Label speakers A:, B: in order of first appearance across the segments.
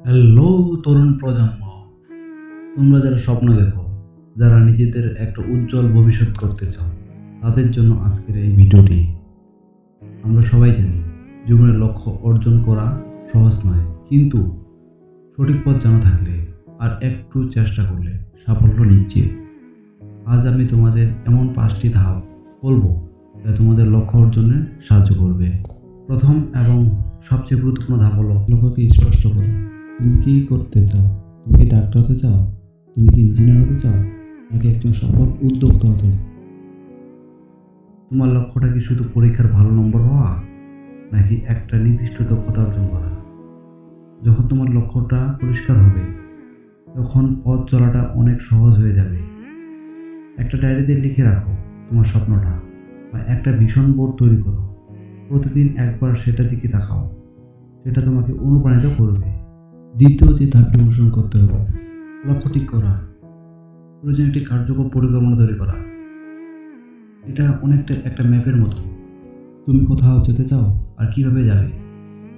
A: Hello তরুণ প্রজন্ম, তোমরা যারা স্বপ্ন দেখো, যারা নিজেদের একটা উজ্জ্বল ভবিষ্যৎ করতে চাও, তাদের জন্য আজকের এই ভিডিওটি। আমরা সবাই জানি জীবনের লক্ষ্য অর্জন করা সহজ নয়, কিন্তু সঠিক পথ জানা থাকলে আর একটু চেষ্টা করলে সাফল্য নিশ্চিত। আজ আমি তোমাদের এমন 5টি ধাপ বলবো যা তোমাদের লক্ষ্য অর্জনে সাহায্য করবে। প্রথম এবং সবচেয়ে গুরুত্বপূর্ণ ধাপ হলো লক্ষ্যকে স্পষ্ট করো। তুমি কি করতে চাও? তুমি কি ডাক্তার হতে চাও? তুমি কি ইঞ্জিনিয়ার হতে চাও, নাকি একজন সফল উদ্যোক্তা হতে? তোমার লক্ষ্যটা কি শুধু পরীক্ষার ভালো নম্বর হওয়া, নাকি একটা নির্দিষ্ট দক্ষতা অর্জন করা? যখন তোমার লক্ষ্যটা পরিষ্কার হবে, তখন পথ চলাটা অনেক সহজ হয়ে যাবে। একটা ডায়েরিতে লিখে রাখো তোমার স্বপ্নটা, বা একটা ভিশন বোর্ড তৈরি করো। প্রতিদিন একবার সেটার দিকে তাকাও, সেটা তোমাকে অনুপ্রাণিত করবে। দ্বিতীয় যে ধাপটি অনুসরণ করতে হবে, লক্ষ্য ঠিক করা। প্রয়োজন একটি কার্যকর পরিকল্পনা তৈরি করা। এটা অনেকটা একটা ম্যাপের মতো। তুমি কোথাও যেতে চাও আর কিভাবে যাবে,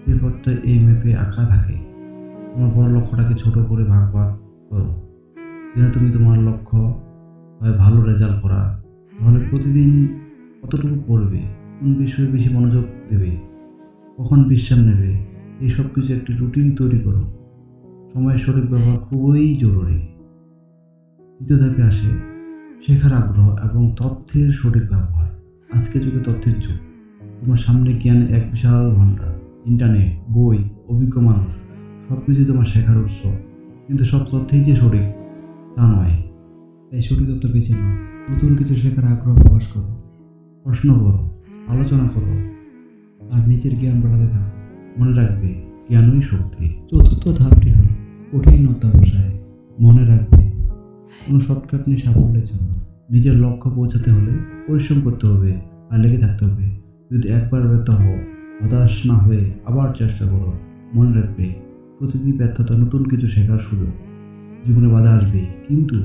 A: সেই পথটা এই ম্যাপে আঁকা থাকে। তোমার বড় লক্ষ্যটাকে ছোট করে ভাগ ভাগ করো। যেন তুমি তোমার লক্ষ্য হয় ভালো রেজাল্ট করা, তাহলে প্রতিদিন কতটুকু পড়বে, কোন বিষয়ে বেশি মনোযোগ দেবে, কখন বিশ্রাম নেবে, এই সব কিছু একটি রুটিন তৈরি করো। সময়ের সঠিক ব্যবহার খুবই জরুরি। দ্বিতীয় ধাপে আসে শেখার আগ্রহ এবং তথ্যের সঠিক ব্যবহার। আজকের যুগে তথ্যের যুগ। তোমার সামনে জ্ঞানের এক বিশাল ভান্ডার। ইন্টারনেট, বই, অভিজ্ঞ মানুষ, সব কিছুই তোমার শেখার উৎস। কিন্তু সব তথ্যই যে সঠিক তা নয়। তাই সঠিক তথ্য বেছে নাও। নতুন কিছু শেখার আগ্রহ প্রকাশ করো, প্রশ্ন করো, আলোচনা করো, আর নিজের জ্ঞান বাড়াতে থাকো। মনে রাখবে, জ্ঞানই শক্তি। চতুর্থ ধাপটি হল কঠিন অধ্যাবসায়। মনে রাখবে, কোনো শর্টকাট নেই সাফল্যের জন্য। নিজের লক্ষ্য পৌঁছাতে হলে পরিশ্রম করতে হবে আর লেগে থাকতে হবে। যদি একবার ব্যর্থ হও, হতাশ না হয়ে আবার চেষ্টা করো। মনে রাখবে, প্রতিটি ব্যর্থতা নতুন কিছু শেখার সুযোগ। জীবনে বাধা আসবে, কিন্তু